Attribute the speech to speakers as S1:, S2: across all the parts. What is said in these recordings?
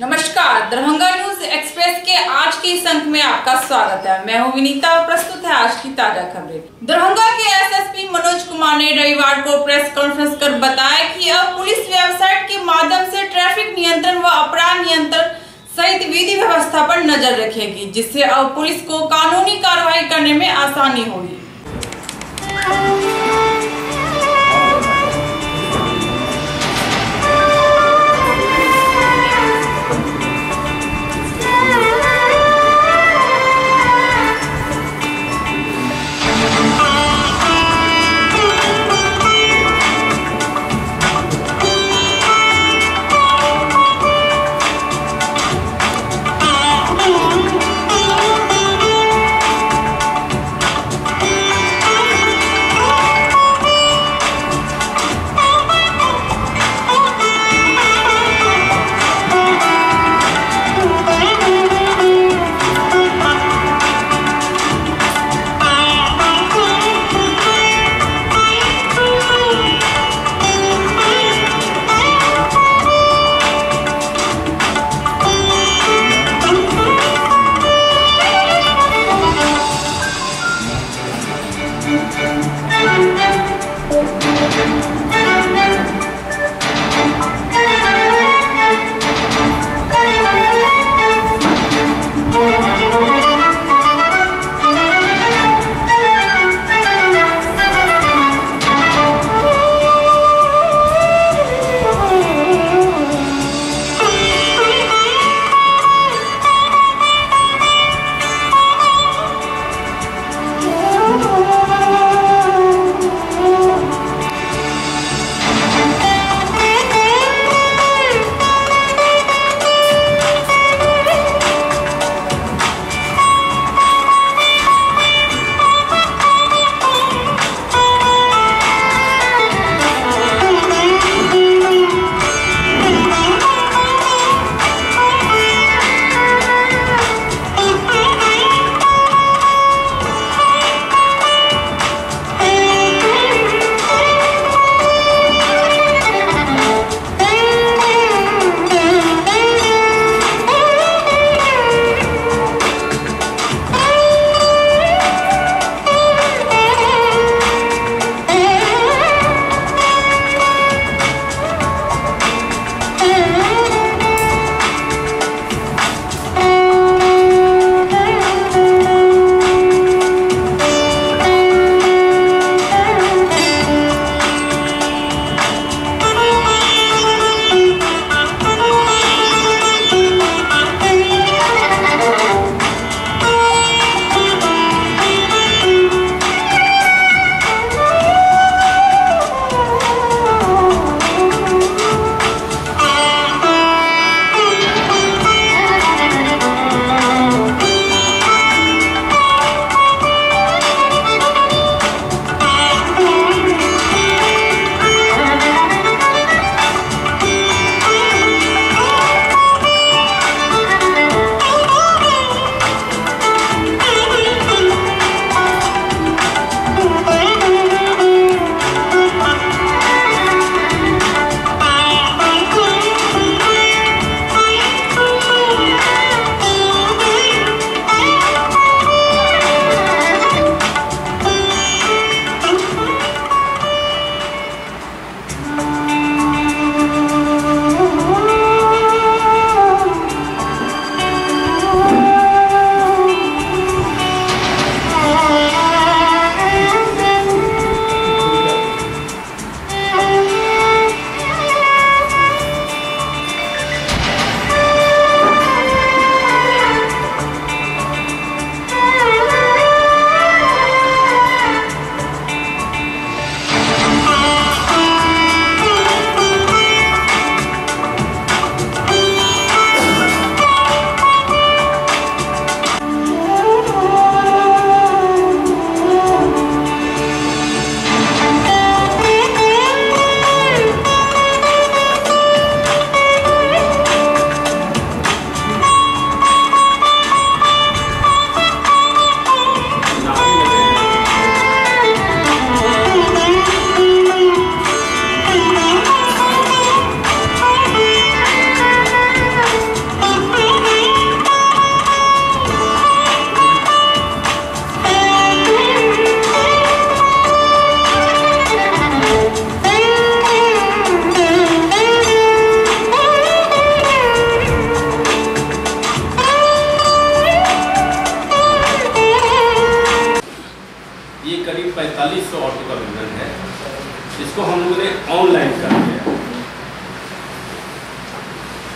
S1: नमस्कार, Darbhanga news express के आज के इस अंक में आपका स्वागत है। मैं हूं विनीता और प्रस्तुत है आज की ताजा खबरें। दरभंगा के एसएसपी मनोज कुमार ने रविवार को प्रेस कॉन्फ्रेंस कर बताया कि अब पुलिस वेबसाइट के माध्यम से ट्रैफिक नियंत्रण व अपराध नियंत्रण सहित विधि व्यवस्था पर नजर रखेगी, जिससे अब पुलिस को कानूनी कार्रवाई करने में आसानी होगी।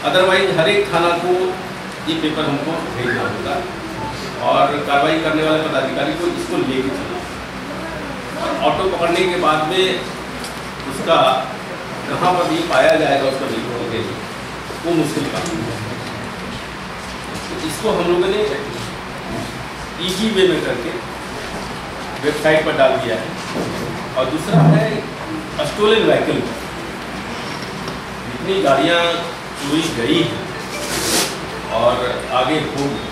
S2: अदरवाइज हर एक थाना को ये पेपर हमको भेजना होगा और कार्रवाई करने वाले पदाधिकारी को इसको लेके चलना। और ऑटो पकड़ने के बाद में उसका कहाँ पर भी पाया जाएगा उसका बिल्कुल वो मुश्किल काम है। तो इसको हम लोगों ने ईजी वे में करके वेबसाइट पर डाल दिया है। और दूसरा है स्टोलन व्हीकल, जितनी गाड़ियाँ चोरी गई हैं और आगे होगी,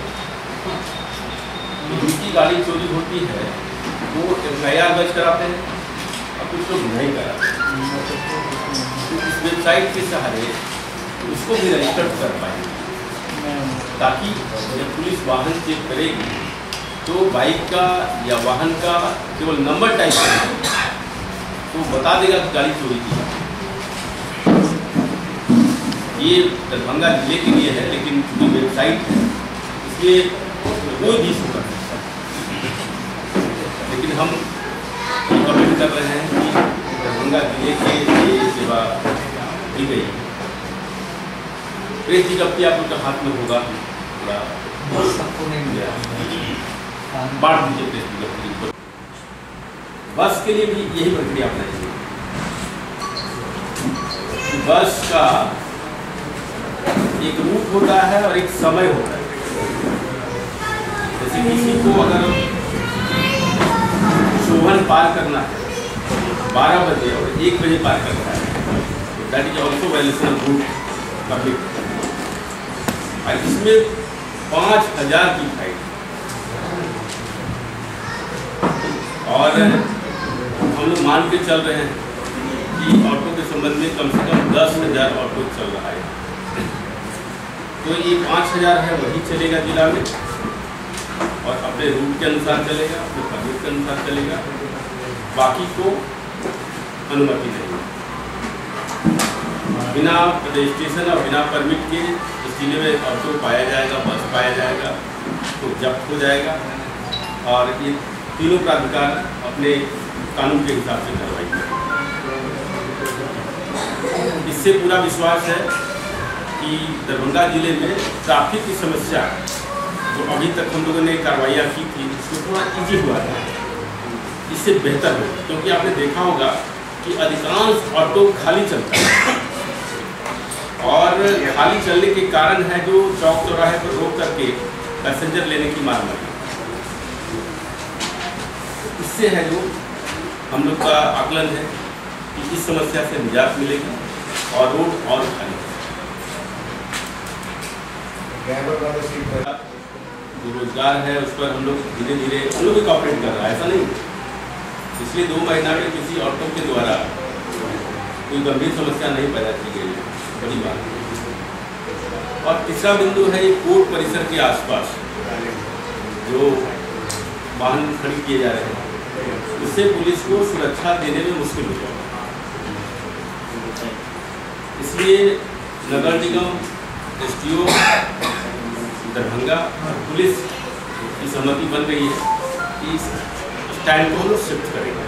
S2: जिनकी गाड़ी चोरी होती है वो FIR दर्ज कराते हैं और कुछ लोग नहीं कराते। तो इस वेबसाइट के सहारे उसको भी रजिस्टर कर पाएंगे, ताकि जब पुलिस वाहन चेक करेगी तो बाइक का या वाहन का केवल नंबर टाइप करेगा तो बता देगा कि गाड़ी चोरी की। ये दरभंगा जिले के लिए है, लेकिन जो वेबसाइट है इसलिए कोई भी इशू कर सकता है। लेकिन हम रिकमेंड कर रहे हैं कि दरभंगा जिले के ये सेवा दी गई। प्रेस विज्ञप्ति आप उनका हाथ में होगा, बांट दीजिए प्रेस विज्ञप्ति। बस के लिए भी यही प्रक्रिया अपनाइए। बस का एक रूट होता है और एक समय होता है। जैसे किसी को अगर शोभन पार करना है 12 बजे और 1 बजे पार करना है, तो that is also violation of route public. और इसमें 5000 की फाइन। और हम लोग मान के चल रहे हैं कि ऑटो के संबंध में कम से कम 10,000 ऑटो चल रहा है। तो ये 5,000 है वही चलेगा जिला में और अपने रूट के अनुसार चलेगा, अपने परमिट के अनुसार चलेगा, बाकी को अनुमति नहीं। बिना रजिस्ट्रेशन और बिना परमिट के इस जिले में ऑटो पाया जाएगा, बस पाया जाएगा तो जब्त हो जाएगा। और ये तीनों प्राधिकार अपने कानून के हिसाब से कार्रवाई करेंगे। इससे पूरा विश्वास है कि दरभंगा जिले में ट्रैफिक की समस्या जो अभी तक हम लोगों ने कार्रवाइयाँ की थी उसको थोड़ा ईजी हुआ है, इससे बेहतर हो। क्योंकि आपने देखा होगा कि अधिकांश ऑटो खाली चलता है और खाली चलने के कारण है जो चौक चौराहे पर रोक करके पैसेंजर लेने की मार मारी। इससे है जो हम लोग का आकलन है कि इस समस्या से निजात मिलेगी और रोड और खाली। जो रोजगार है उस पर हम लोग धीरे धीरे हम लोग भी कॉपरेट कर रहा है, ऐसा नहीं। पिछले 2 महीना में किसी ऑटो के द्वारा कोई गंभीर समस्या नहीं पैदा की गई, बड़ी बात। और तीसरा बिंदु है ये कोर्ट परिसर के आसपास जो वाहन खड़ी किए जा रहे हैं, इससे पुलिस को सुरक्षा देने में मुश्किल हो जाएगा। इसलिए नगर निगम, SDO दरभंगा और पुलिस की सहमति बन गई है कि इस स्टैंड को हम लोग शिफ्ट करेंगे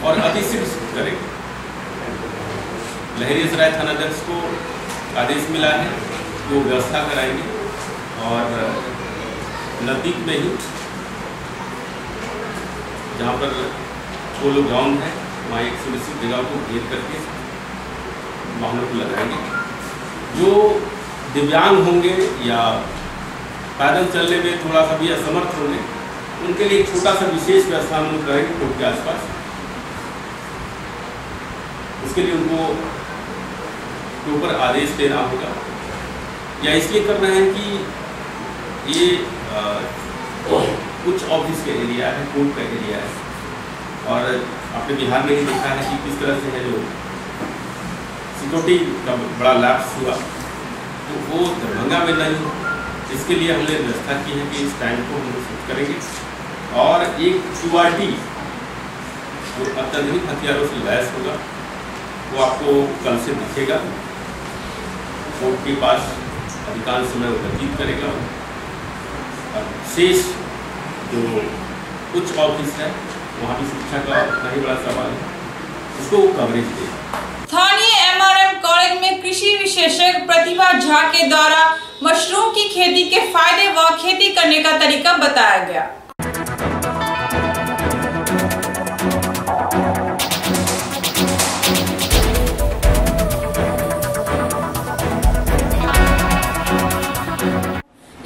S2: और अतिशीघ्र शिफ्ट करेंगे। लहरियासराय थानाध्यक्ष को आदेश मिला है कि वो व्यवस्था कराएंगे और नजदीक में ही जहाँ पर पोलो ग्राउंड है वहाँ एक सुनिश्चित जगह को घेर करके वाहनों को लगाएंगे। जो दिव्यांग होंगे या पैदल चलने में थोड़ा सा भी असमर्थ होंगे उनके लिए एक छोटा सा विशेष व्यवस्था हम लोग करेंगे कोर्ट के आसपास। उसके लिए उनको के ऊपर आदेश देना होगा, या इसलिए कर रहे हैं कि ये कुछ ऑफिस का एरिया है, कोर्ट का एरिया है और आपने बिहार में ही देखा है कि किस तरह से है जो सिक्योरिटी का बड़ा लैप्स हुआ, तो वो दरभंगा में नहीं। इसके लिए हमने व्यवस्था की है कि इस टाइम को हम शिफ्ट करेंगे और एक QRT जो अत्याधुनिक हथियारों से लैस होगा वो आपको कल से दिखेगा। कोर्ट के पास अधिकांश समय व्यतीत करेगा और शेष जो कुछ ऑफिस है वहाँ भी शिक्षा का नहीं बड़ा सवाल है, उसको कवरेज देगा।
S1: स्थानीय MRM कॉलेज में कृषि विशेषज्ञ प्रतिभा कुमार झा के द्वारा मशरूम की खेती के फायदे व खेती करने का तरीका बताया गया।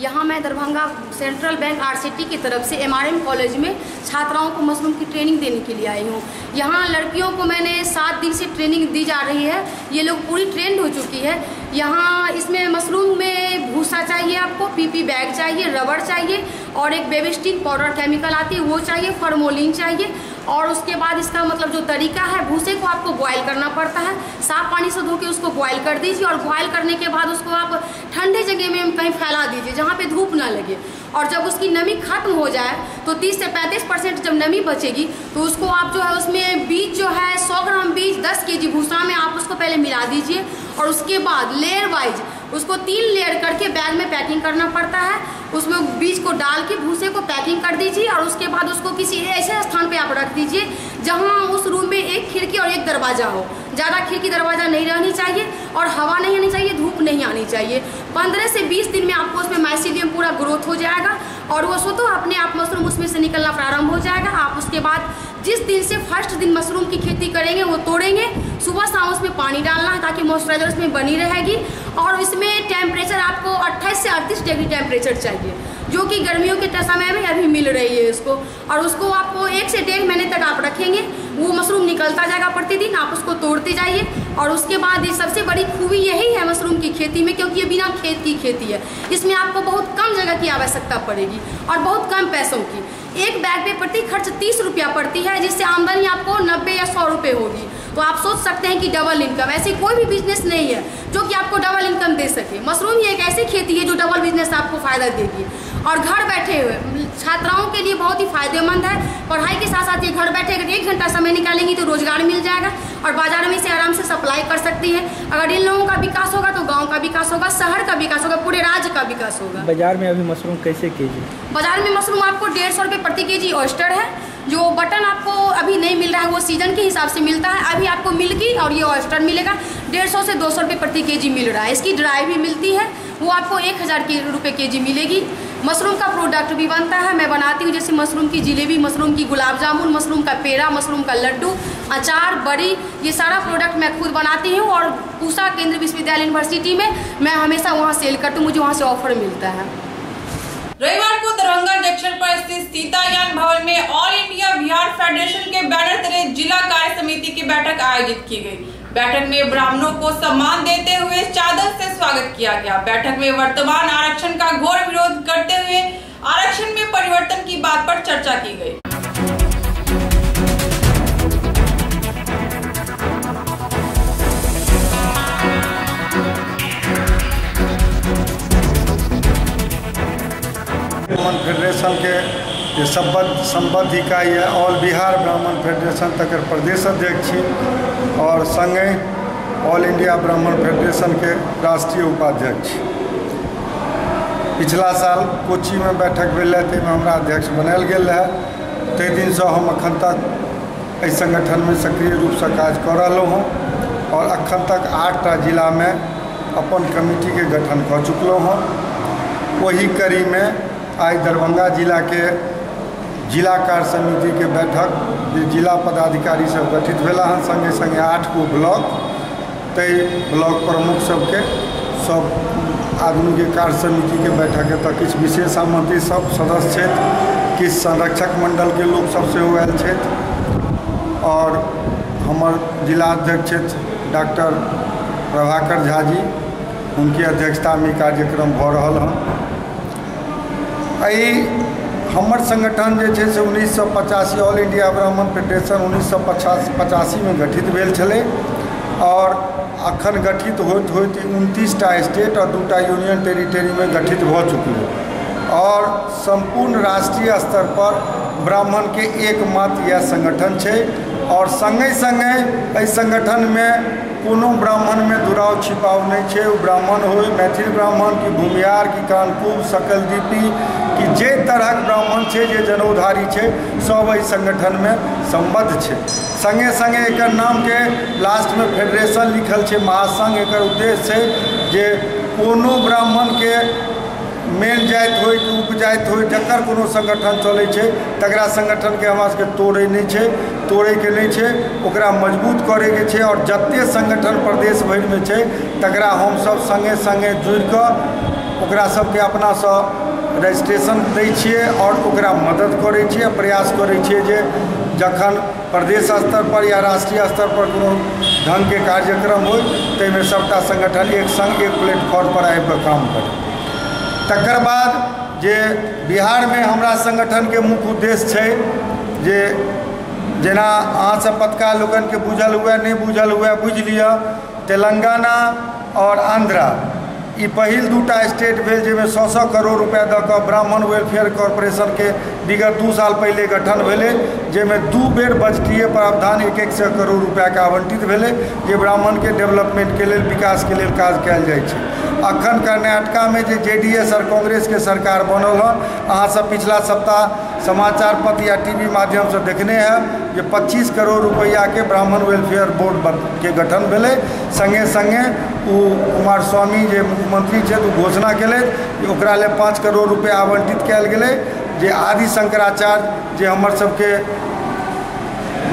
S3: यहाँ मैं दरभंगा सेंट्रल बैंक आरसीटी की तरफ से एमआरएम कॉलेज में छात्राओं को मशरूम की ट्रेनिंग देने के लिए आई हूँ। यहाँ लड़कियों को मैंने 7 दिन से ट्रेनिंग दी जा रही है। ये लोग पूरी ट्रेंड हो चुकी है। यहाँ इसमें मशरूम में भूसा चाहिए, आपको पीपी बैग चाहिए, रबड़ चाहिए और एक बेबिस्टिन पाउडर केमिकल आती है वो चाहिए, फॉर्मोलिन चाहिए। और उसके बाद इसका मतलब जो तरीका है, भूसे को आपको बॉयल करना पड़ता है। साफ पानी से धो के उसको बॉयल कर दीजिए और बॉयल करने के बाद उसको आप ठंडे जगह में कहीं फैला दीजिए जहाँ पे धूप ना लगे। और जब उसकी नमी खत्म हो जाए तो 30 से 35% जब नमी बचेगी तो उसको आप जो है उसमें बीज जो है 100 ग्राम बीज 10 kg भूसा में आप उसको पहले मिला दीजिए और उसके बाद लेयर वाइज उसको 3 लेयर करके बैग में पैकिंग करना पड़ता है। उसमें बीज को डाल के भूसे को पैकिंग कर दीजिए और उसके बाद उसको किसी ऐसे स्थान पे आप रख दीजिए जहां उस रूम में एक खिड़की और एक दरवाज़ा हो। ज़्यादा खिड़की दरवाज़ा नहीं रहनी चाहिए और हवा नहीं आनी चाहिए, धूप नहीं आनी चाहिए। 15 से 20 दिन में आपको उसमें माइसीलियम पूरा ग्रोथ हो जाएगा और वो स्वतः अपने आप मशरूम उसमें से निकलना प्रारंभ हो जाएगा। आप उसके बाद जिस दिन से फर्स्ट दिन मशरूम की खेती करेंगे वो तोड़ेंगे, सुबह शाम उसमें पानी डालना है ताकि मॉइस्चराइजर उसमें बनी रहेगी। और इसमें टेम्परेचर आपको 28 से 38 डिग्री टेम्परेचर चाहिए जो कि गर्मियों के समय में अभी मिल रही है इसको। और उसको आपको 1 से 1.5 महीने तक आप रखेंगे, वो मशरूम निकलता जाएगा प्रतिदिन, आप उसको तोड़ते जाइए। और उसके बाद ये सबसे बड़ी खूबी यही है मशरूम की खेती में, क्योंकि ये बिना खेत की खेती है। इसमें आपको बहुत कम जगह की आवश्यकता पड़ेगी और बहुत कम पैसों की। एक बैग पे प्रति खर्च 30 रुपया पड़ती है, जिससे आमदनी आपको 90 या 100 रुपये होगी। तो आप सोच सकते हैं कि डबल इनकम, ऐसी कोई भी बिजनेस नहीं है जो कि आपको डबल इनकम दे सके। मशरूम ही एक ऐसी खेती है जो डबल बिजनेस आपको फायदा देगी और घर बैठे हुए छात्राओं के लिए बहुत ही फायदेमंद है। पढ़ाई के साथ साथ ये घर बैठे अगर 1 घंटा समय निकालेंगी तो रोजगार मिल जाएगा और बाजार में से आराम से सप्लाई कर सकती है। अगर इन लोगों का विकास होगा तो गाँव का विकास होगा, शहर का विकास होगा, पूरे राज्य का विकास होगा।
S4: बाजार में अभी मशरूम कैसे केजी?
S3: बाजार में मशरूम आपको 150 रुपये प्रति केजी ऑयस्टर है। जो बटन आपको अभी नहीं मिल रहा है वो सीजन के हिसाब से मिलता है। अभी आपको मिल्की और ये ऑयस्टर मिलेगा 150 से 200 रुपये प्रति केजी मिल रहा है। इसकी ड्राई भी मिलती है, वो आपको 1000 रुपये केजी मिलेगी। मशरूम का प्रोडक्ट भी बनता है, मैं बनाती हूँ, जैसे मशरूम की जिलेबी, मशरूम की गुलाब जामुन, मशरूम का पेड़ा, मशरूम का लड्डू, अचार, बड़ी, ये सारा प्रोडक्ट मैं खुद बनाती हूँ। और पूसा केंद्रीय विश्वविद्यालय यूनिवर्सिटी में मैं हमेशा वहाँ सेल करती हूँ, मुझे वहाँ से ऑफर मिलता है।
S1: रविवार को दरभंगा जंक्शन पर स्थित सीतायान भवन में ऑल इंडिया बिहार फेडरेशन के बैनर तले जिला कार्य समिति की बैठक आयोजित की गई। बैठक में ब्राह्मणों को सम्मान देते हुए चादर से स्वागत किया गया। बैठक में वर्तमान आरक्षण का घोर विरोध करते हुए आरक्षण में परिवर्तन की बात पर चर्चा की गई।
S5: ब्राह्मण फेडरेशन के जे संबद्ध इकाई है ऑल बिहार ब्राह्मण फेडरेशन तक प्रदेश अध्यक्ष छी और संगे ऑल इंडिया ब्राह्मण फेडरेशन के राष्ट्रीय उपाध्यक्ष। पिछला साल कोची में बैठक भेल रहे, ताहिमे हमरा अध्यक्ष बनायल गेल रहे। ताहि दिन से हम अखन तक एहि संगठन में सक्रिय रूप से काज कर रहलहुँ हँ और अखन तक 8टा जिला में अपन कमिटी के गठन कर चुकलहुँ हँ। वही कड़ी में आज दरभंगा जिला के जिला कार्य समिति के बैठक जिला पदाधिकारी सब गठित भेला हन, संगे संगे 8 गो ब्लॉक, तय ब्लॉक प्रमुख सबके सब आदमी के कार्य समिति के बैठक तक किछु विशेष आमंत्रित सब सदस्य छथि, किछु संरक्षक मंडल के लोग सब सेहो आयल छथि और हमर जिलाध्यक्ष छथि डॉक्टर प्रभाकर झा जी, उनकी अध्यक्षता में कार्यक्रम भऽ रहल हन। हमर संगठन जे छै से 1985 ऑल इंडिया ब्राह्मण फेडरेशन 1985 में गठित भेल छलै और अखन गठित होइत 29टा स्टेट और 2टा यूनियन टेरिटरी में गठित भऽ चुकलै और संपूर्ण राष्ट्रीय स्तर पर ब्राह्मण के एकमात्र यह संगठन छै। और संगे संगे एहि संगठन में कोनो ब्राह्मण में दुराव छिपाव नहीं छै। ओ ब्राह्मण हो, मैथिल ब्राह्मण की भूमिहार की कानपुर सकलदीपी कि जे तरहक ब्राह्मण छै जे जनौधारी छै सब एहि संगठन में संबद्ध छै। संगे संगे एकर नाम के लास्ट में फेडरेशन लिखल छै महासंघ। एकर उद्देश्य छै जे कोनो ब्राह्मण के मेन जाति हो कि उपजाति हो, जकर कोनो संगठन चलै छै तकरा संगठन के हमरा सबके तोड़े नहीं छै, तोड़े के नहीं छै, ओकरा मजबूत करे के छै। और जते संगठन प्रदेश भर में छै तकरा हम सब संगे संगे जुड़ कऽ ओकरा सबके अपना सँ रजिस्ट्रेशन दै छियै और ओकरा मदद करै छियै, प्रयास करै छियै जे जखन प्रदेश स्तर पर या राष्ट्रीय स्तर पर कोनो ढंग के कार्यक्रम हो ताहिमे सबटा संगठन एक संग एक प्लेटफॉर्म पर आबि कऽ काम करे। तकर बाद जे बिहार में हमरा संगठन के मुख्य उद्देश्य छै जे जेना अहाँ सब पतका लोगन के बुझल हुए नहीं बुझल हुए बुझ लिअ, तेलंगाना और आंध्रा ई पहिल दूटा स्टेट भेल जाहिमे 100 करोड़ रुपया दऽ कऽ ब्राह्मण वेलफेयर कॉर्पोरेशन के विगत 2 साल पहले गठन भेलै, जाहिमे 2 बेर बजटीय प्रावधान 100 करोड़ रुपया के आवंटित भेलै जे ब्राह्मण के डेवलपमेंट के लेल विकास के लेल काज कयल जाइ छै। अखन कर्नाटका में जे जेडीएस और कांग्रेस के सरकार बनल है, अहाँ सब पिछला सप्ताह समाचार पत्र या टीवी माध्यम से देखने हैं जे 25 करोड़ रुपया के ब्राह्मण वेलफेयर बोर्ड के गठन भेलै। संगे संगे कुमार स्वामी जे मुख्यमंत्री छथि ओ घोषणा केलथि जे ओकरा लेल 5 करोड़ रुपया आवंटित कयल गेलै जे आदि शंकराचार्य जे हमर सबके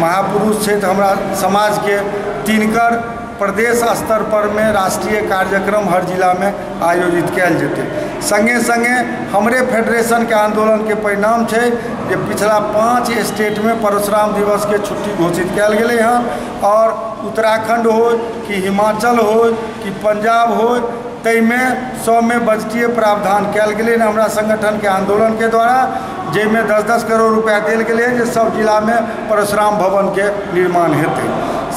S5: महापुरुष छथि हमरा समाज के, तिनकर प्रदेश स्तर पर में राष्ट्रीय कार्यक्रम हर जिला में आयोजित कयल जेतै। संगे संगे हमरे फेडरेशन के आंदोलन के परिणाम है जे पिछला 5 स्टेट में परशुराम दिवस के छुट्टी घोषित कयल गेलै हँ और उत्तराखंड हो कि हिमाचल हो कि पंजाब हो तैमे 100 में बजटीय प्रावधान कयल गेलै हमरा संगठन के आंदोलन के द्वारा, जाहिमे 10-10 करोड़ रुपया देल गेलै जे सब जिला में परशुराम भवन के निर्माण हेतै।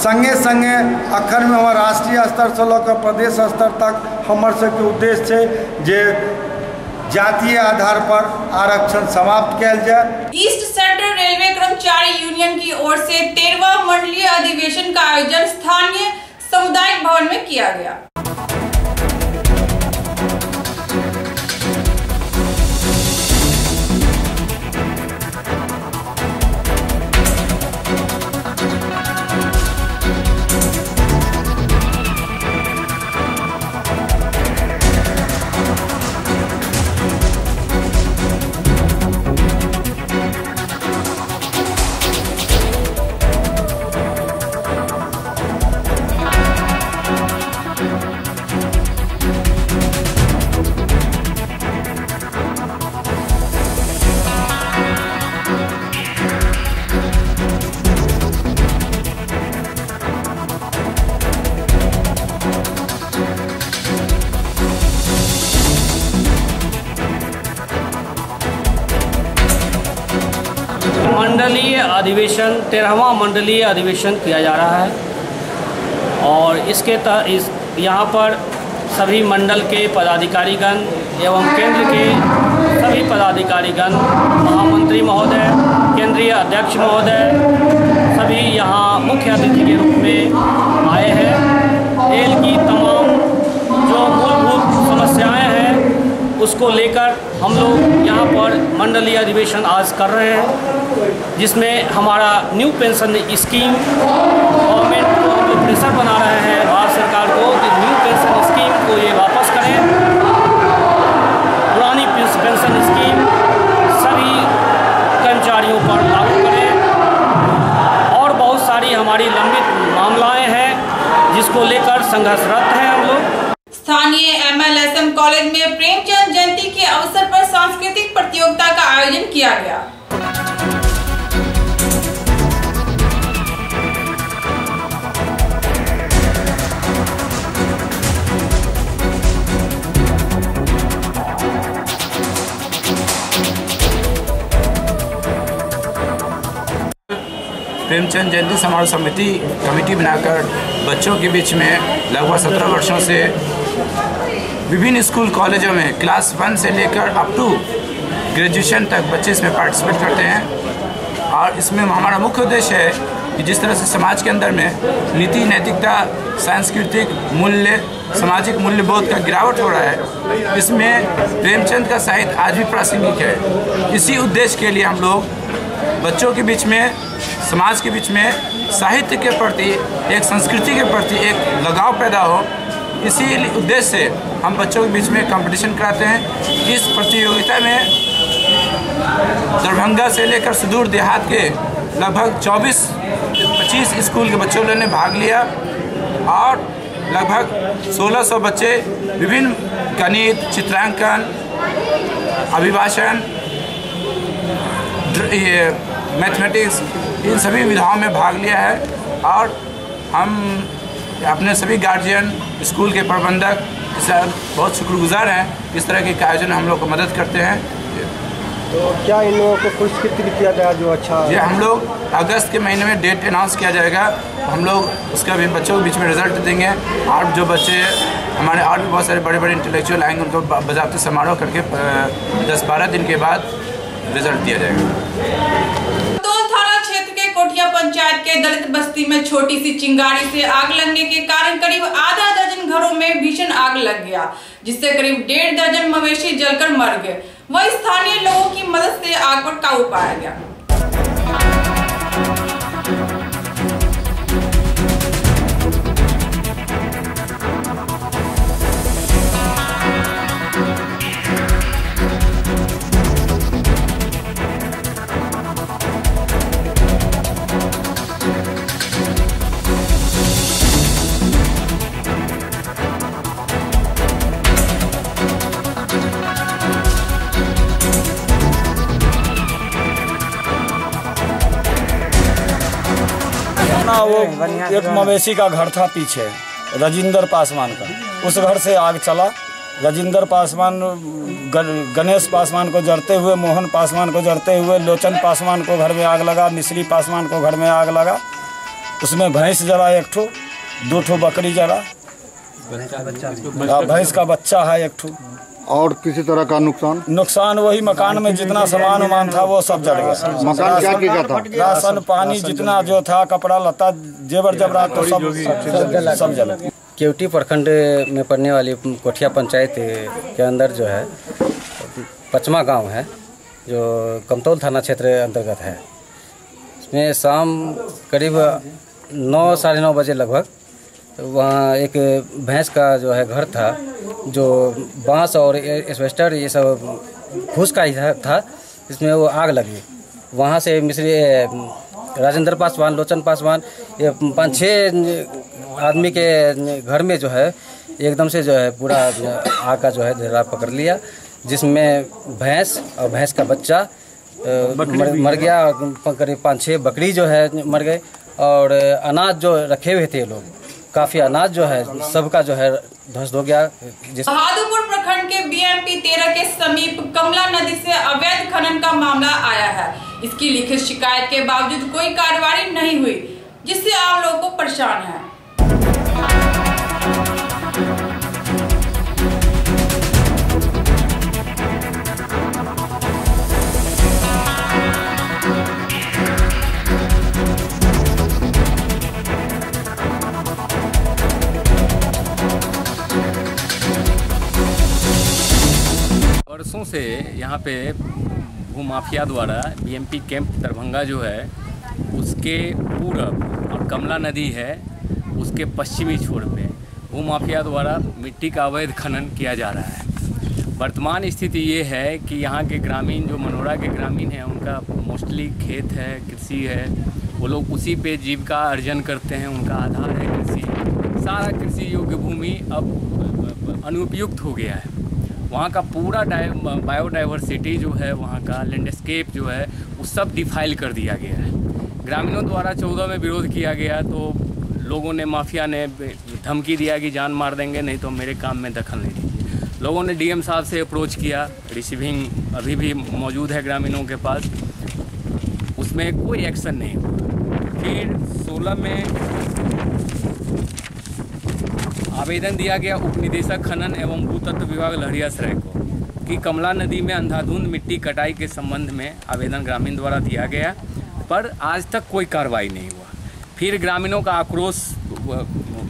S5: संगे संगे अखन में हमर राष्ट्रीय स्तर से लऽ कऽ प्रदेश स्तर तक हमर सबके उद्देश्य छै जे जातीय आधार पर आरक्षण समाप्त किया जाए।
S1: ईस्ट सेंट्रल रेलवे कर्मचारी यूनियन की ओर से 13वां मंडलीय अधिवेशन का आयोजन स्थानीय सामुदायिक भवन में किया गया।
S6: मंडलीय अधिवेशन 13वां मंडलीय अधिवेशन किया जा रहा है और इसके यहाँ पर सभी मंडल के पदाधिकारीगण एवं केंद्र के सभी पदाधिकारीगण, महामंत्री महोदय, केंद्रीय अध्यक्ष महोदय सभी यहाँ मुख्य अतिथि के रूप में आए हैं। रेल की तमाम जो मूलभूत समस्याएं हैं उसको लेकर हम लोग यहाँ पर मंडलीय अधिवेशन आज कर रहे हैं, जिसमें हमारा न्यू पेंशन स्कीम गवर्नमेंट को हम लोग प्रेशर बना रहे हैं भारत सरकार को कि न्यू पेंशन स्कीम को ये वापस करें, पुरानी पेंशन स्कीम सभी कर्मचारियों पर लागू करें। और बहुत सारी हमारी लंबित मामलाएं हैं जिसको लेकर संघर्षरत हैं हम लोग।
S1: स्थानीय MLSM कॉलेज में प्रेमचंद जयंती के अवसर पर सांस्कृतिक प्रतियोगिता का आयोजन किया गया।
S7: प्रेमचंद जयंती समारोह समिति कमेटी बनाकर बच्चों के बीच में लगभग 17 वर्षों से विभिन्न स्कूल कॉलेजों में क्लास 1 से लेकर अप टू ग्रेजुएशन तक बच्चे इसमें पार्टिसिपेट करते हैं। और इसमें हमारा मुख्य उद्देश्य है कि जिस तरह से समाज के अंदर में नीति नैतिकता, सांस्कृतिक मूल्य, सामाजिक मूल्यबोध का गिरावट हो रहा है, इसमें प्रेमचंद का साहित्य आज भी प्रासंगिक है। इसी उद्देश्य के लिए हम लोग बच्चों के बीच में, समाज के बीच में साहित्य के प्रति, एक संस्कृति के प्रति एक लगाव पैदा हो, इसी उद्देश्य से हम बच्चों के बीच में कंपटीशन कराते हैं। इस प्रतियोगिता में दरभंगा से लेकर सुदूर देहात के लगभग 24-25 स्कूल के बच्चों ने भाग लिया और लगभग 1600 बच्चे विभिन्न गणित, चित्रांकन, अभिभाषण, मैथमेटिक्स, इन सभी विधाओं में भाग लिया है। और हम अपने सभी गार्जियन, स्कूल के प्रबंधक सर बहुत शुक्रगुजार हैं। इस तरह के आयोजन हम लोग को मदद करते हैं।
S4: तो क्या इन लोगों को पुरस्कृत भी किया गया जो अच्छा?
S7: ये हम लोग अगस्त के महीने में डेट अनाउंस किया जाएगा, हम लोग उसका भी बच्चों के बीच में रिजल्ट देंगे। और जो बच्चे हमारे और भी बहुत सारे बड़े बड़े इंटेलेक्चुअल आएंगे उनको बाज़ाब्ते समारोह करके 10-12 दिन के बाद रिजल्ट दिया जाएगा।
S1: कोठिया पंचायत के दलित बस्ती में छोटी सी चिंगारी से आग लगने के कारण करीब आधा दर्जन घरों में भीषण आग लग गया, जिससे करीब 1.5 दर्जन मवेशी जलकर मर गए। वहीं स्थानीय लोगों की मदद से आग पर काबू पाया गया।
S8: वो एक मवेशी का घर था पीछे, राजेंद्र पासवान का, उस घर से आग चला। राजेंद्र पासवान गणेश पासवान को जड़ते हुए, मोहन पासवान को जड़ते हुए लोचन पासवान को घर में आग लगा, मिश्री पासवान को घर में आग लगा। उसमें भैंस जला 1 ठो, 2 ठो बकरी जला, भैंस का बच्चा है 1 ठो।
S5: और किसी तरह का नुकसान वही मकान में जितना सामान वामान था वो सब जल गया। मकान क्या था? राशन पानी जितना जो था, कपड़ा लता, जेवर जबरात तो सब जला।
S9: केवटी प्रखंड में पड़ने वाली कोठिया पंचायत के अंदर जो है 5वां गांव है, जो कमतौल थाना क्षेत्र अंतर्गत है। इसमें शाम करीब 9 साढ़े 9 बजे लगभग वहाँ एक भैंस का जो है घर था, जो बांस और एस्बेस्टर ये सब फूस का ही था, इसमें वो आग लगी। वहाँ से मिश्री राजेंद्र पासवान, लोचन पासवान, ये 5-6 आदमी के घर में जो है एकदम से जो है पूरा आग का जो है धरा पकड़ लिया, जिसमें भैंस और भैंस का बच्चा मर गया। करीब 5-6 बकरी जो है मर गए। और अनाज जो रखे हुए थे लोग, काफी अनाज जो है सबका जो है ध्वस्त हो गया।
S1: बहादुरपुर प्रखंड के BMP 13 के समीप कमला नदी से अवैध खनन का मामला आया है। इसकी लिखित शिकायत के बावजूद कोई कार्रवाई नहीं हुई, जिससे आम लोगों को परेशान है।
S6: वर्षों से यहाँ पे भूमाफिया द्वारा BMP कैंप दरभंगा जो है उसके पूरब और कमला नदी है उसके पश्चिमी छोर पे भूमाफिया द्वारा मिट्टी का अवैध खनन किया जा रहा है। वर्तमान स्थिति ये है कि यहाँ के ग्रामीण जो मनोरा के ग्रामीण हैं उनका मोस्टली खेत है, कृषि है, वो लोग उसी पे जीविका अर्जन करते हैं, उनका आधार है कृषि। सारा कृषि योग्य भूमि अब अनुपयुक्त हो गया है। वहाँ का पूरा बायोडाइवर्सिटी जो है, वहाँ का लैंडस्केप जो है वो सब डिफाइल कर दिया गया है। ग्रामीणों द्वारा 14 में विरोध किया गया तो लोगों ने, माफिया ने धमकी दिया कि जान मार देंगे नहीं तो मेरे काम में दखल नहीं दीजिए। लोगों ने DM साहब से अप्रोच किया, रिसीविंग अभी भी मौजूद है ग्रामीणों के पास, उसमें कोई एक्शन नहीं हुआ। फिर 16 में आवेदन दिया गया उप निदेशक खनन एवं भूतत्व विभाग लहरियासराय को कि कमला नदी में अंधाधुंध मिट्टी कटाई के संबंध में आवेदन ग्रामीण द्वारा दिया गया, पर आज तक कोई कार्रवाई नहीं हुआ। फिर ग्रामीणों का आक्रोश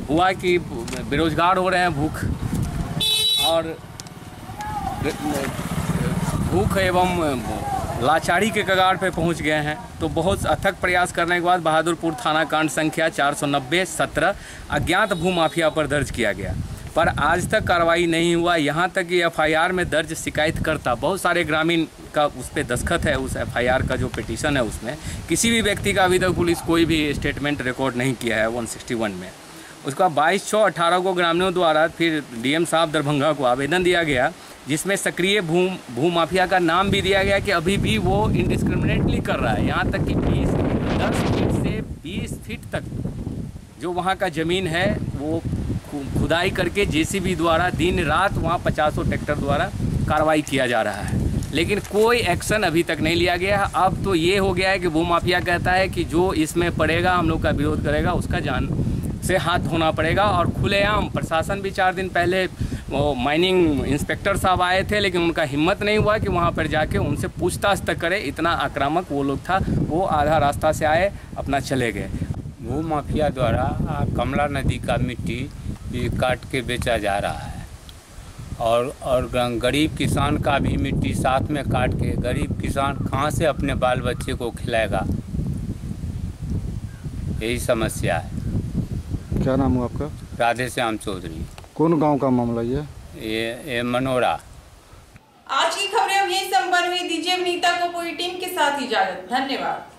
S6: हुआ कि बेरोजगार हो रहे हैं, भूख एवं लाचारी के कगार पे पहुंच गए हैं। तो बहुत अथक प्रयास करने के बाद बहादुरपुर थाना कांड संख्या 490/17 अज्ञात भूमाफिया पर दर्ज किया गया।
S10: पर आज तक कार्रवाई नहीं हुआ। यहाँ तक कि एफआईआर में दर्ज शिकायतकर्ता बहुत सारे ग्रामीण का उस पर दस्तखत है, उस एफआईआर का जो पिटीशन है उसमें किसी भी व्यक्ति का अभी तक पुलिस कोई भी स्टेटमेंट रिकॉर्ड नहीं किया है 161 में। उसका 22/6/18 को ग्रामीणों द्वारा फिर डीएम साहब दरभंगा को आवेदन दिया गया, जिसमें सक्रिय भू माफिया का नाम भी दिया गया कि अभी भी वो इंडिस्क्रिमिनेटली कर रहा है। यहाँ तक कि 10 फीट से 20 फीट तक जो वहाँ का ज़मीन है वो खुदाई करके जेसीबी द्वारा दिन रात वहाँ 50 ट्रैक्टर द्वारा कार्रवाई किया जा रहा है, लेकिन कोई एक्शन अभी तक नहीं लिया गया है। अब तो ये हो गया है कि भू माफिया कहता है कि जो इसमें पड़ेगा हम लोग का विरोध करेगा उसका जान से हाथ धोना पड़ेगा। और खुलेआम प्रशासन भी 4 दिन पहले वो माइनिंग इंस्पेक्टर साहब आए थे, लेकिन उनका हिम्मत नहीं हुआ कि वहाँ पर जाके उनसे पूछताछ तक करे। इतना आक्रामक वो लोग था, वो आधा रास्ता से आए अपना चले गए।
S11: भू माफिया द्वारा कमला नदी का मिट्टी काट के बेचा जा रहा है और गरीब किसान का भी मिट्टी साथ में काट के गरीब किसान कहाँ से अपने बाल बच्चे को खिलाएगा, यही समस्या है।
S4: क्या नाम है आपका?
S11: राधे श्याम चौधरी।
S4: कौन गांव का मामला
S11: ये मनोरा।
S1: आज की खबरें अब यही संपन्न हुई। दीजिए विनीता को पूरी टीम के साथ इजाजत। धन्यवाद।